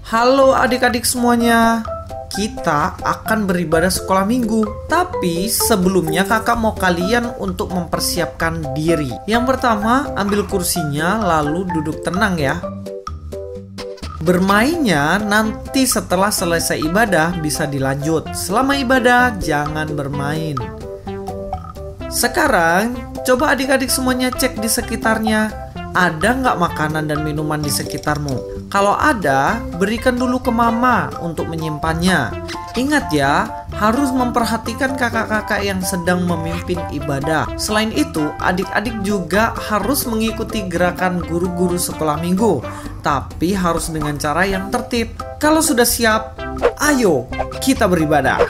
Halo adik-adik semuanya, kita akan beribadah sekolah minggu. Tapi sebelumnya kakak mau kalian untuk mempersiapkan diri. Yang pertama, ambil kursinya lalu duduk tenang ya. Bermainnya nanti setelah selesai ibadah bisa dilanjut. Selama ibadah jangan bermain. Sekarang coba adik-adik semuanya cek di sekitarnya. Ada nggak makanan dan minuman di sekitarmu? Kalau ada, berikan dulu ke mama untuk menyimpannya. Ingat ya, harus memperhatikan kakak-kakak yang sedang memimpin ibadah. Selain itu, adik-adik juga harus mengikuti gerakan guru-guru sekolah minggu. Tapi harus dengan cara yang tertib. Kalau sudah siap, ayo kita beribadah.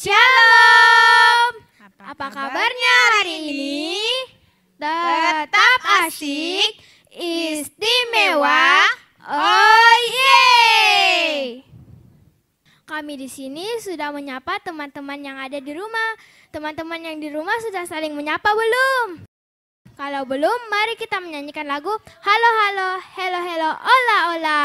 Shalom. Apa kabarnya hari ini? Tetap asik, istimewa. Oh yeay! Kami di sini sudah menyapa teman-teman yang ada di rumah. Teman-teman yang di rumah sudah saling menyapa belum? Kalau belum, mari kita menyanyikan lagu Halo Halo, Hello Hello, Ola Ola.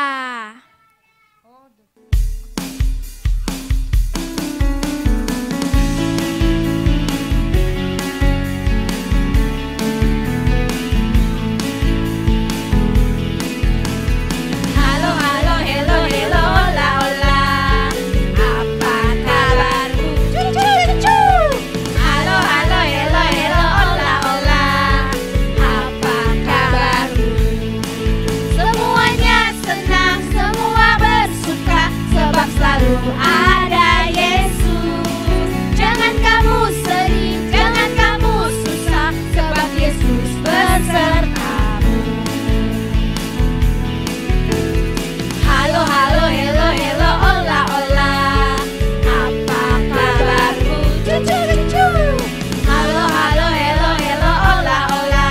Ada Yesus. Jangan kamu sedih, jangan kamu susah, sebab Yesus besertamu. Halo halo hello hello ola ola, apa kabarmu? Cucu cucu. Halo halo hello hello ola ola,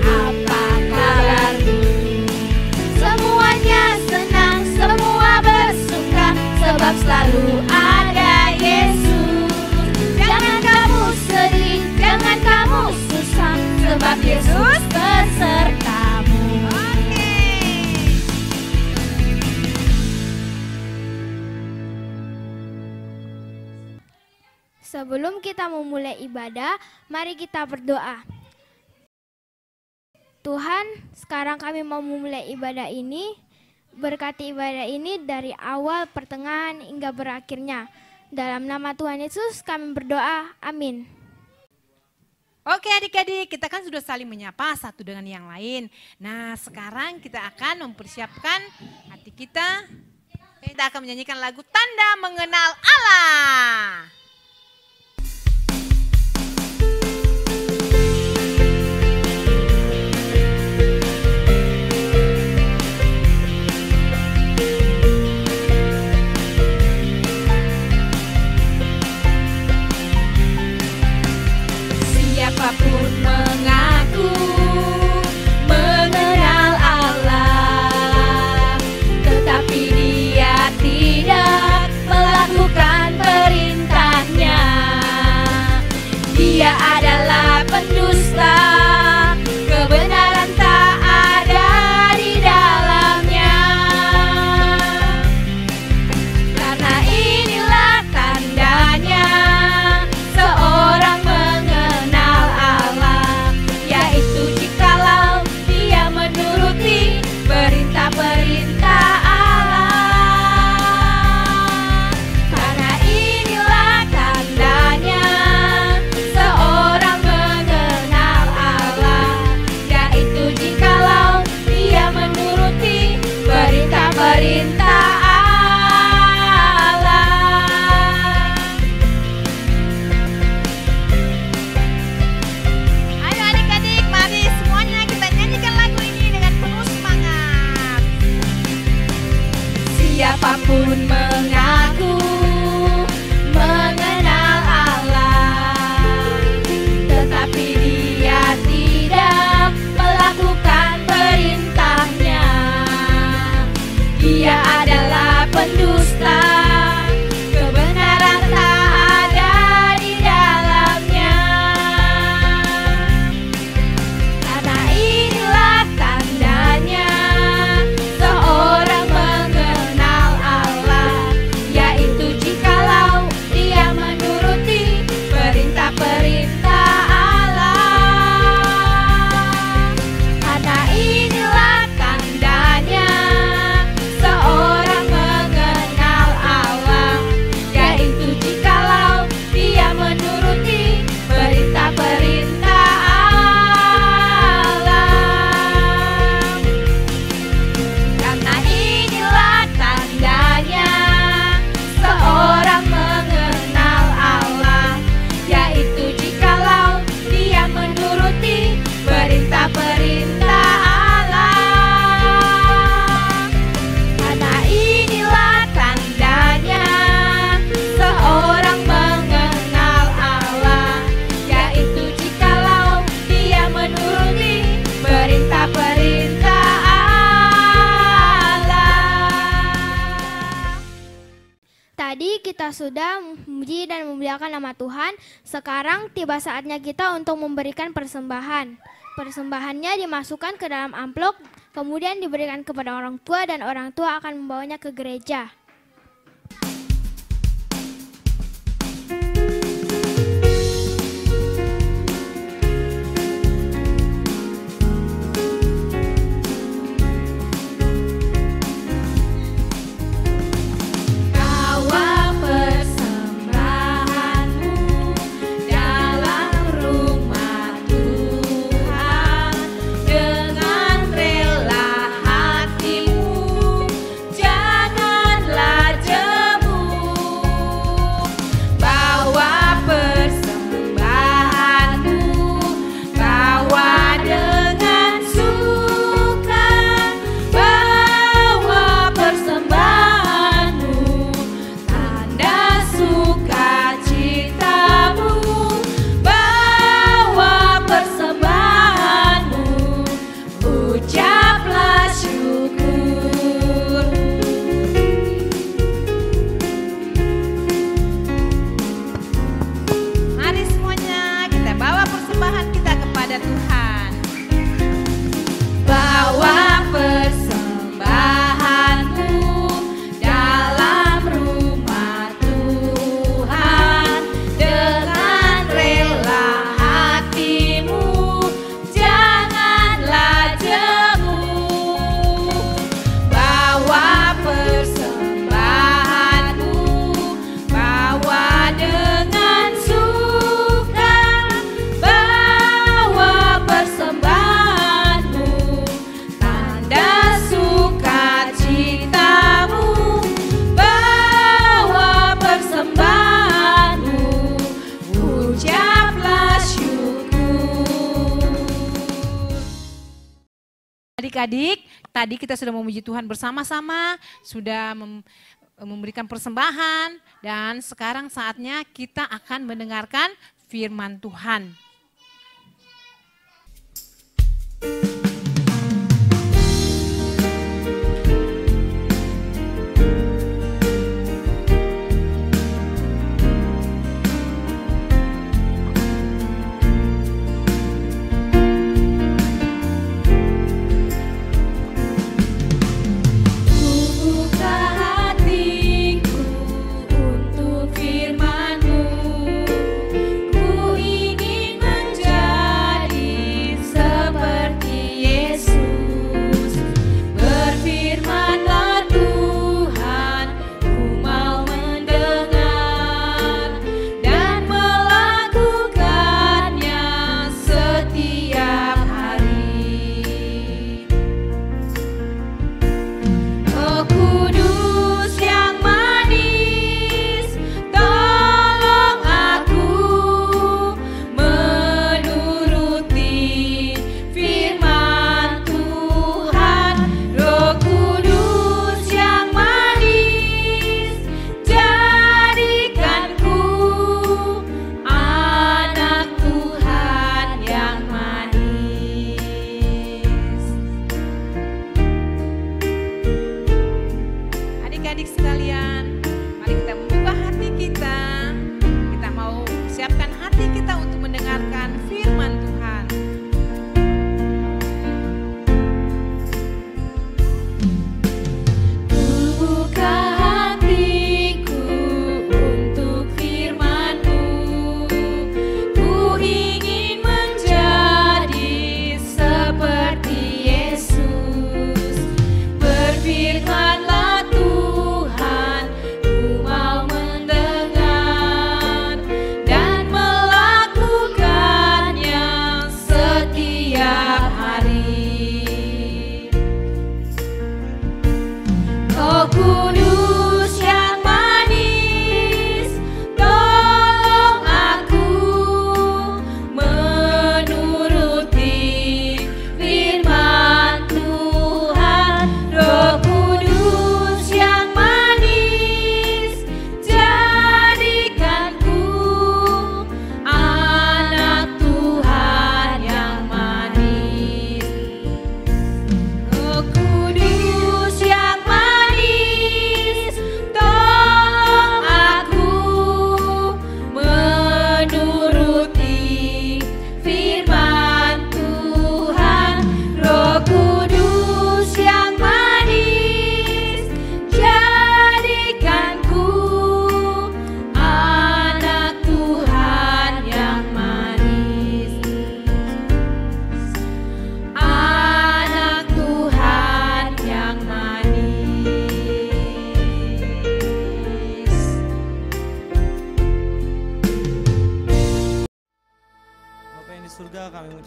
apa kabarmu? Semuanya senang, semua bersuka, sebab selalu ada Yesus. Jangan kamu sedih, jangan kamu susah, sebab Yesus besertamu. Sebelum kita memulai ibadah, mari kita berdoa. Tuhan, sekarang kami mau memulai ibadah ini. Berkati ibadah ini dari awal, pertengahan, hingga berakhirnya. Dalam nama Tuhan Yesus kami berdoa, amin. Oke adik-adik, kita kan sudah saling menyapa satu dengan yang lain. Nah sekarang kita akan mempersiapkan hati kita. Kita akan menyanyikan lagu Tanda Mengenal Allah. Siapapun mengaku mengenal Allah, tetapi dia tidak melakukan perintahnya. Dia adalah pendusta, kebenaran tak ada di dalamnya. Karena inilah tandanya seorang mengenal Allah, yaitu jikalau dia menuruti perintah-perintah Allah. Karena inilah tandanya seorang mengenal Allah. kita sudah memuji dan memuliakan nama Tuhan. Sekarang tiba saatnya kita untuk memberikan persembahan. Persembahannya dimasukkan ke dalam amplop, kemudian diberikan kepada orang tua dan orang tua akan membawanya ke gereja. Adik-adik, tadi kita sudah memuji Tuhan bersama-sama, sudah memberikan persembahan, dan sekarang saatnya kita akan mendengarkan firman Tuhan. Ku ingin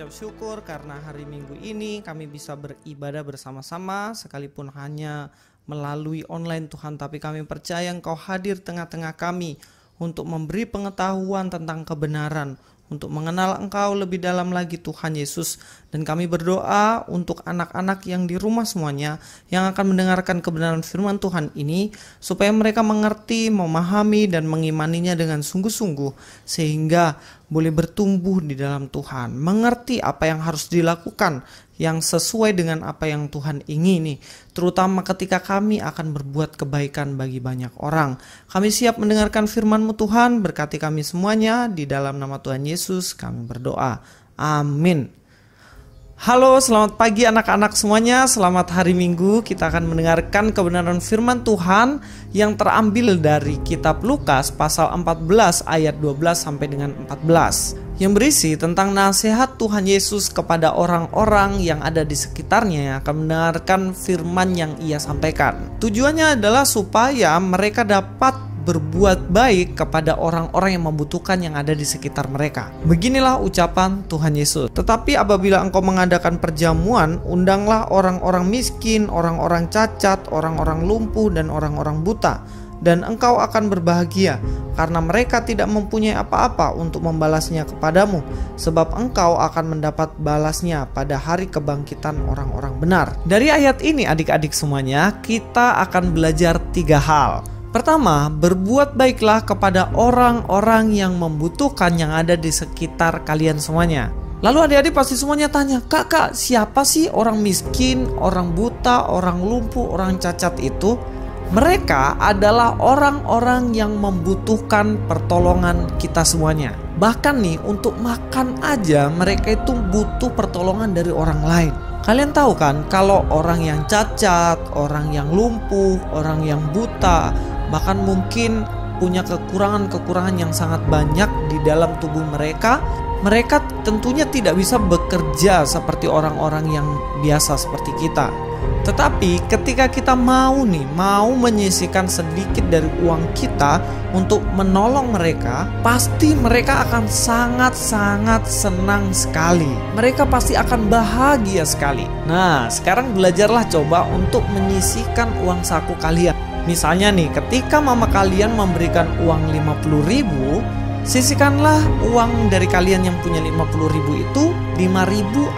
mengucap syukur karena hari Minggu ini kami bisa beribadah bersama-sama, sekalipun hanya melalui online Tuhan, tapi kami percaya Engkau hadir tengah-tengah kami untuk memberi pengetahuan tentang kebenaran, untuk mengenal Engkau lebih dalam lagi Tuhan Yesus. Dan kami berdoa untuk anak-anak yang di rumah semuanya yang akan mendengarkan kebenaran firman Tuhan ini, supaya mereka mengerti, memahami, dan mengimaninya dengan sungguh-sungguh, sehingga boleh bertumbuh di dalam Tuhan, mengerti apa yang harus dilakukan yang sesuai dengan apa yang Tuhan ingini, terutama ketika kami akan berbuat kebaikan bagi banyak orang. Kami siap mendengarkan firman-Mu Tuhan, berkati kami semuanya, di dalam nama Tuhan Yesus kami berdoa, amin. Halo, selamat pagi anak-anak semuanya, selamat hari Minggu. Kita akan mendengarkan kebenaran firman Tuhan yang terambil dari kitab Lukas pasal 14 ayat 12 sampai dengan 14, yang berisi tentang nasihat Tuhan Yesus kepada orang-orang yang ada di sekitarnya yang akan mendengarkan firman yang ia sampaikan. Tujuannya adalah supaya mereka dapat berbuat baik kepada orang-orang yang membutuhkan yang ada di sekitar mereka. Beginilah ucapan Tuhan Yesus. Tetapi apabila engkau mengadakan perjamuan, undanglah orang-orang miskin, orang-orang cacat, orang-orang lumpuh, dan orang-orang buta, dan engkau akan berbahagia, karena mereka tidak mempunyai apa-apa untuk membalasnya kepadamu, sebab engkau akan mendapat balasnya pada hari kebangkitan orang-orang benar. Dari ayat ini adik-adik semuanya, kita akan belajar 3 hal. Pertama, berbuat baiklah kepada orang-orang yang membutuhkan yang ada di sekitar kalian semuanya. Lalu adik-adik pasti semuanya tanya, Kak, siapa sih orang miskin, orang buta, orang lumpuh, orang cacat itu? Mereka adalah orang-orang yang membutuhkan pertolongan kita semuanya. Bahkan nih, untuk makan aja mereka itu butuh pertolongan dari orang lain. Kalian tahu kan, kalau orang yang cacat, orang yang lumpuh, orang yang buta, bahkan mungkin punya kekurangan-kekurangan yang sangat banyak di dalam tubuh mereka, mereka tentunya tidak bisa bekerja seperti orang-orang yang biasa seperti kita. Tetapi ketika kita mau menyisihkan sedikit dari uang kita untuk menolong mereka, pasti mereka akan sangat-sangat senang sekali. Mereka pasti akan bahagia sekali. Nah, sekarang belajarlah coba untuk menyisihkan uang saku kalian. Misalnya nih, ketika mama kalian memberikan uang 50.000, sisihkanlah uang dari kalian yang punya 50.000 itu 5.000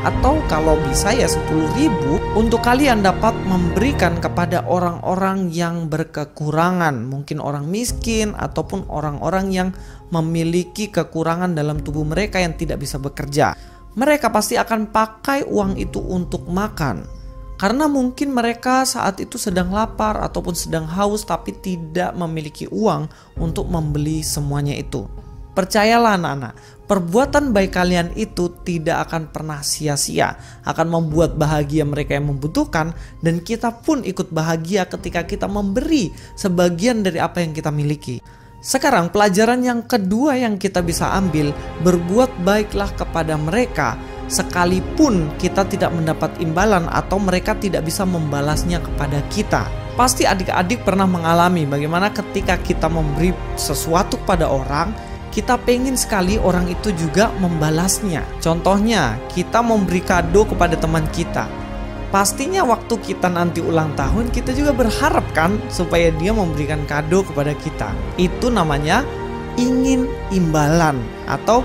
atau kalau bisa ya 10.000 untuk kalian dapat memberikan kepada orang-orang yang berkekurangan, mungkin orang miskin ataupun orang-orang yang memiliki kekurangan dalam tubuh mereka yang tidak bisa bekerja. Mereka pasti akan pakai uang itu untuk makan. Karena mungkin mereka saat itu sedang lapar ataupun sedang haus tapi tidak memiliki uang untuk membeli semuanya itu. Percayalah anak-anak, perbuatan baik kalian itu tidak akan pernah sia-sia, akan membuat bahagia mereka yang membutuhkan, dan kita pun ikut bahagia ketika kita memberi sebagian dari apa yang kita miliki. Sekarang pelajaran yang kedua yang kita bisa ambil, berbuat baiklah kepada mereka sekalipun kita tidak mendapat imbalan atau mereka tidak bisa membalasnya kepada kita. Pasti adik-adik pernah mengalami bagaimana ketika kita memberi sesuatu pada orang, kita pengen sekali orang itu juga membalasnya. Contohnya, kita memberi kado kepada teman kita. Pastinya waktu kita nanti ulang tahun, kita juga berharap kan supaya dia memberikan kado kepada kita. Itu namanya ingin imbalan atau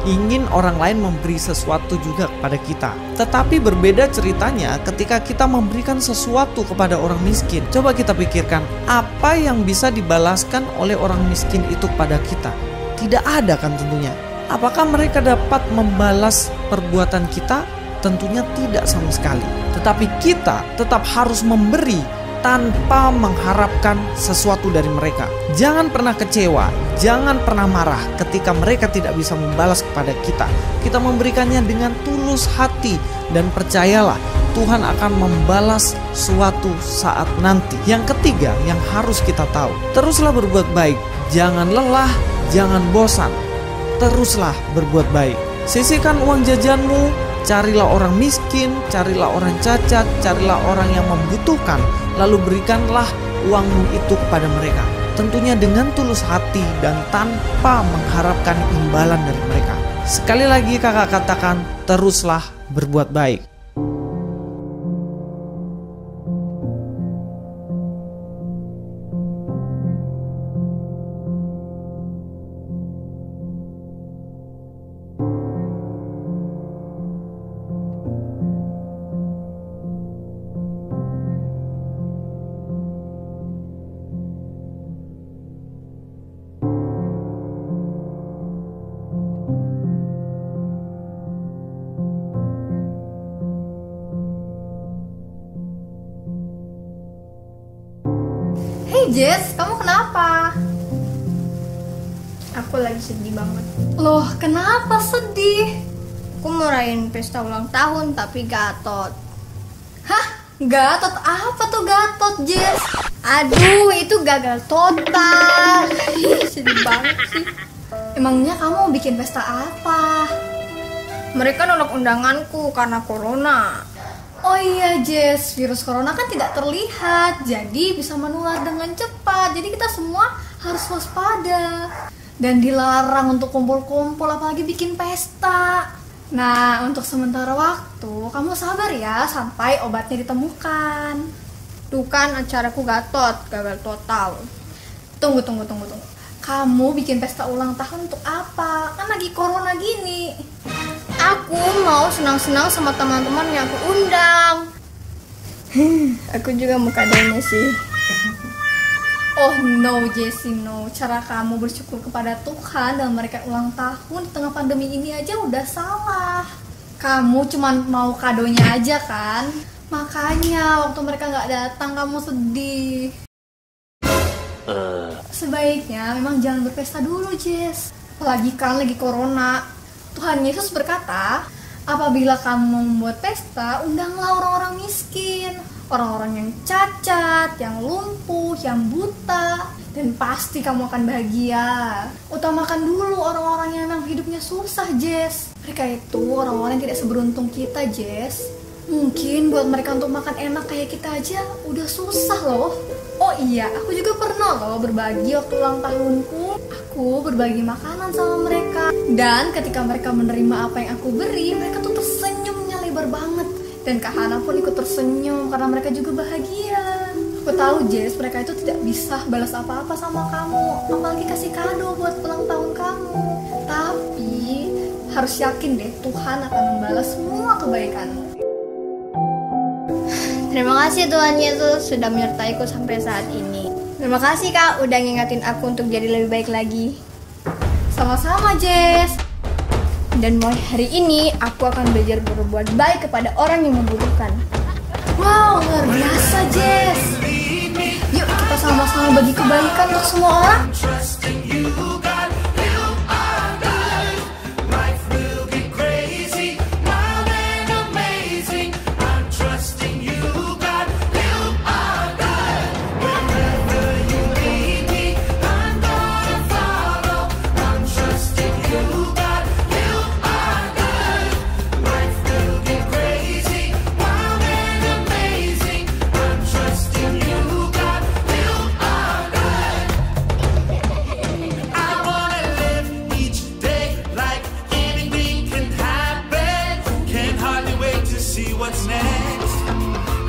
ingin orang lain memberi sesuatu juga kepada kita. Tetapi berbeda ceritanya ketika kita memberikan sesuatu kepada orang miskin. Coba kita pikirkan, apa yang bisa dibalaskan oleh orang miskin itu kepada kita? Tidak ada kan tentunya. Apakah mereka dapat membalas perbuatan kita? Tentunya tidak sama sekali. Tetapi kita tetap harus memberi tanpa mengharapkan sesuatu dari mereka. Jangan pernah kecewa, jangan pernah marah ketika mereka tidak bisa membalas kepada kita. Kita memberikannya dengan tulus hati dan percayalah Tuhan akan membalas suatu saat nanti. Yang ketiga yang harus kita tahu, teruslah berbuat baik. Jangan lelah, jangan bosan. Teruslah berbuat baik. Sisihkan uang jajanmu, carilah orang miskin, carilah orang cacat, carilah orang yang membutuhkan. Lalu berikanlah uangmu itu kepada mereka. Tentunya dengan tulus hati dan tanpa mengharapkan imbalan dari mereka. Sekali lagi kakak katakan, teruslah berbuat baik. Hey Jess, kamu kenapa? Aku lagi sedih banget. Loh, kenapa sedih? Aku mau rayain pesta ulang tahun tapi Gatot. Hah? Gatot? Apa tuh Gatot, Jess? Aduh, itu gagal total. Sedih banget sih. Emangnya kamu mau bikin pesta apa? Mereka nolak undanganku karena corona. Oh iya Jess, virus corona kan tidak terlihat, jadi bisa menular dengan cepat. Jadi kita semua harus waspada. Dan dilarang untuk kumpul-kumpul, apalagi bikin pesta. Nah, untuk sementara waktu, kamu sabar ya sampai obatnya ditemukan. Tuh kan acaraku Gatot, gagal total. Tunggu. Kamu bikin pesta ulang tahun untuk apa? Kan lagi corona gini. Aku mau senang-senang sama teman-teman yang aku undang. Aku juga mau kadonya sih. Oh no Jessie, no. Cara kamu bersyukur kepada Tuhan dan mereka ulang tahun di tengah pandemi ini aja udah salah. Kamu cuma mau kadonya aja kan? Makanya waktu mereka nggak datang kamu sedih. Sebaiknya memang jangan berpesta dulu Jess. Apalagi kan lagi corona. Tuhan Yesus berkata, apabila kamu membuat pesta, undanglah orang-orang miskin, orang-orang yang cacat, yang lumpuh, yang buta, dan pasti kamu akan bahagia. Utamakan dulu orang-orang yang memang hidupnya susah, Jess. Mereka itu orang-orang yang tidak seberuntung kita, Jess. Mungkin buat mereka untuk makan enak kayak kita aja udah susah loh. Oh iya, aku juga pernah loh berbagi waktu ulang tahunku. Aku berbagi makanan sama mereka. Dan ketika mereka menerima apa yang aku beri, mereka tuh tersenyumnya lebar banget. Dan Kak Hana pun ikut tersenyum karena mereka juga bahagia. Aku tahu Jess, mereka itu tidak bisa balas apa-apa sama kamu, apalagi kasih kado buat ulang tahun kamu. Tapi harus yakin deh, Tuhan akan membalas semua kebaikanmu. Terima kasih Tuhan Yesus sudah menyertaiku sampai saat ini. Terima kasih Kak udah ngingatin aku untuk jadi lebih baik lagi. Sama-sama Jess. Dan mulai hari ini aku akan belajar berbuat baik kepada orang yang membutuhkan. Wow, luar biasa Jess. Yuk kita sama-sama bagi kebaikan untuk semua orang. What's next?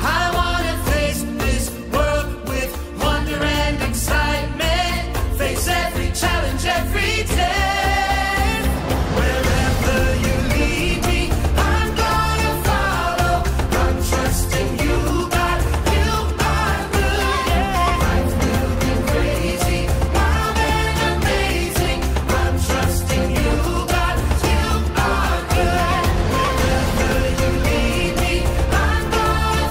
I wanna face this world with wonder and excitement. Face every challenge every day. Wherever you lead me, I'm gonna follow. I'm trusting you, God. You are good. Life will be crazy, wild and amazing. I'm trusting you, God. You are good. Wherever you lead me, I'm gonna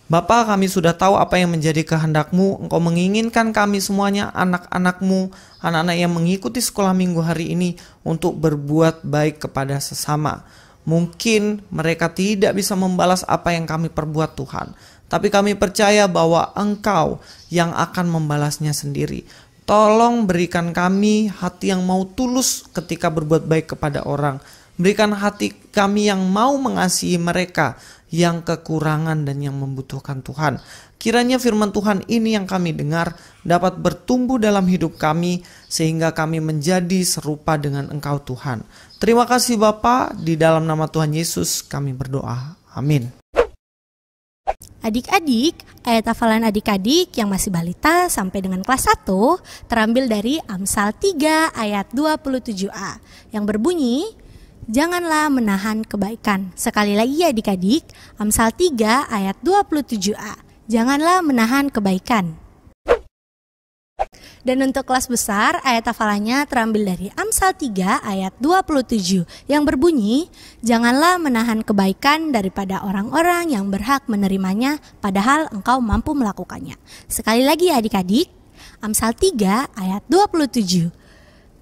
Bapa, kami sudah tahu apa yang menjadi kehendak-Mu. Engkau menginginkan kami semuanya, anak-anak-Mu, anak-anak yang mengikuti sekolah minggu hari ini, untuk berbuat baik kepada sesama. Mungkin mereka tidak bisa membalas apa yang kami perbuat, Tuhan. Tapi kami percaya bahwa Engkau yang akan membalasnya sendiri. Tolong berikan kami hati yang mau tulus ketika berbuat baik kepada orang. Berikan hati kami yang mau mengasihi mereka yang kekurangan dan yang membutuhkan Tuhan. Kiranya firman Tuhan ini yang kami dengar dapat bertumbuh dalam hidup kami sehingga kami menjadi serupa dengan Engkau, Tuhan. Terima kasih Bapa, di dalam nama Tuhan Yesus kami berdoa. Amin. Adik-adik, ayat hafalan adik-adik yang masih balita sampai dengan kelas 1 terambil dari Amsal 3 ayat 27a yang berbunyi, janganlah menahan kebaikan. Sekali lagi ya adik-adik, Amsal 3 ayat 27a. Janganlah menahan kebaikan. Dan untuk kelas besar, ayat hafalannya terambil dari Amsal 3 ayat 27 yang berbunyi, janganlah menahan kebaikan daripada orang-orang yang berhak menerimanya padahal engkau mampu melakukannya. Sekali lagi ya adik-adik, Amsal 3 ayat 27.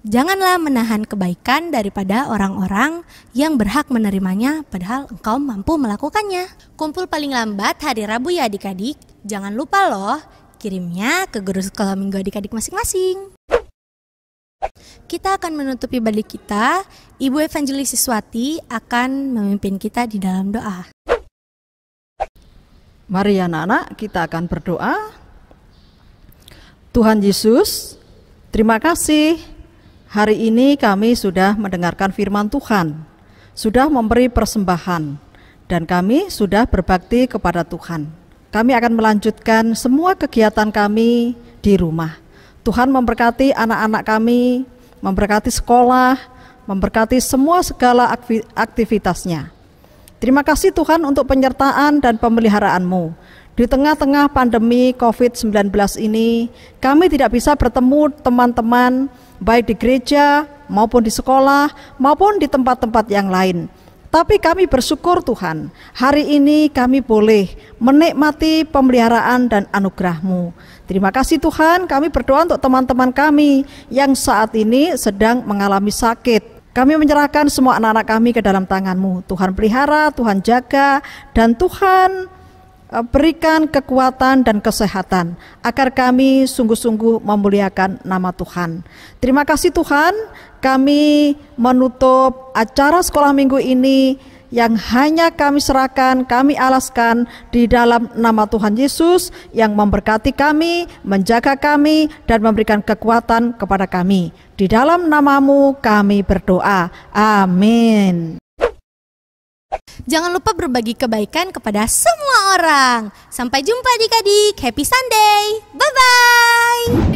Janganlah menahan kebaikan daripada orang-orang yang berhak menerimanya padahal engkau mampu melakukannya. Kumpul paling lambat hari Rabu ya adik-adik. Jangan lupa loh, kirimnya ke guru sekolah minggu adik-adik masing-masing. Kita akan menutupi balik kita. Ibu Evangelis Siswati akan memimpin kita di dalam doa. Mari anak-anak, kita akan berdoa. Tuhan Yesus, terima kasih. Hari ini kami sudah mendengarkan firman Tuhan, sudah memberi persembahan, dan kami sudah berbakti kepada Tuhan. Kami akan melanjutkan semua kegiatan kami di rumah. Tuhan memberkati anak-anak kami, memberkati sekolah, memberkati semua segala aktivitasnya. Terima kasih Tuhan untuk penyertaan dan pemeliharaan-Mu. Di tengah-tengah pandemi COVID-19 ini, kami tidak bisa bertemu teman-teman baik di gereja maupun di sekolah maupun di tempat-tempat yang lain. Tapi kami bersyukur Tuhan, hari ini kami boleh menikmati pemeliharaan dan anugerah-Mu. Terima kasih Tuhan, kami berdoa untuk teman-teman kami yang saat ini sedang mengalami sakit. Kami menyerahkan semua anak-anak kami ke dalam tangan-Mu. Tuhan pelihara, Tuhan jaga, dan Tuhan berikan kekuatan dan kesehatan agar kami sungguh-sungguh memuliakan nama Tuhan. Terima kasih Tuhan, kami menutup acara sekolah minggu ini yang hanya kami serahkan, kami alaskan di dalam nama Tuhan Yesus yang memberkati kami, menjaga kami, dan memberikan kekuatan kepada kami. Di dalam nama-Mu kami berdoa. Amin. Jangan lupa berbagi kebaikan kepada semua orang. Sampai jumpa adik-adik. Happy Sunday. Bye-bye.